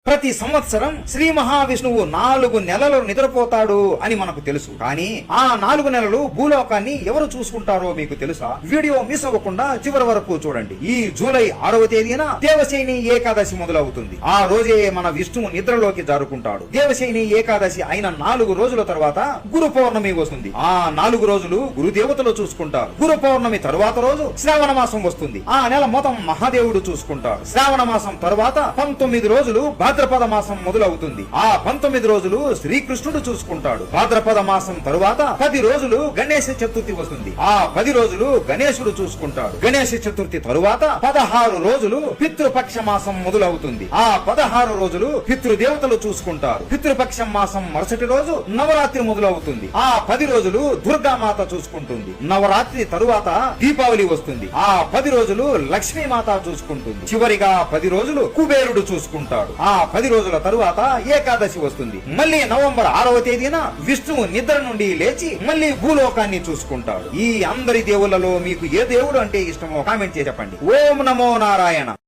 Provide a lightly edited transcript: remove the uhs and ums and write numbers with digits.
ప్రతి సంవత్సరం శ్రీ మహావిష్ణువు 4 నెలలు నిద్రపోతాడు అని మనకు తెలుసు. కానీ ఆ 4 నెలలు భూలోకాన్ని ఎవరు చూసుకుంటారో మీకు తెలుసా? వీడియో మిస్ అవ్వకుండా చివరి వరకు చూడండి. ఈ జూలై 6వ తేదీన దేవశయని ఏకాదశి మొదలవుతుంది. ఆ రోజే మన విష్ణువు నిద్రలోకి జారుకుంటాడు. దేవశయని ఏకాదశి అయిన 4 రోజుల తర్వాత గురు పౌర్ణమి వస్తుంది. ఆ 4 రోజులు గురుదేవతలు చూసుకుంటారు. గురు పౌర్ణమి తరువాత రోజు శ్రావణ మాసం వస్తుంది. ఆ నెల మొత్తం మహాదేవుడు చూసుకుంటాడు. శ్రావణ మాసం తరువాత 19 రోజులు భాద్రపద మాసం మొదలవుతుంది. ఆ 19 రోజులు శ్రీకృష్ణుడు చూసుకుంటాడు. భాద్రపద మాసం తరువాత 10 రోజులు గణేశ చతుర్థి వస్తుంది. ఆ 10 రోజులు గణేశుడు చూసుకుంటాడు. గణేశ చతుర్థి తరువాత 16 రోజులు పితృపక్ష మాసం మొదలవుతుంది. ఆ 16 రోజులు పితృదేవతలు చూసుకుంటారు. పితృపక్ష మాసం మరుసటి రోజు నవరాత్రి మొదలవుతుంది. ఆ 10 రోజులు దుర్గామాత చూసుకుంటుంది. నవరాత్రి తరువాత దీపావళి వస్తుంది. ఆ 10 రోజులు లక్ష్మీమాత చూసుకుంటుంది. చివరిగా 10 రోజులు కుబేరుడు చూసుకుంటాడు. ఆ 10 రోజుల తరువాత ఏకాదశి వస్తుంది. మళ్ళీ నవంబర్ 6వ తేదీన విష్ణువు నిద్ర నుండి లేచి మళ్ళీ భూలోకాన్ని చూసుకుంటాడు. ఈ అందరి దేవుళ్లలో మీకు ఏ దేవుడు అంటే ఇష్టమో కామెంట్ చేసి చెప్పండి. ఓం నమో నారాయణ.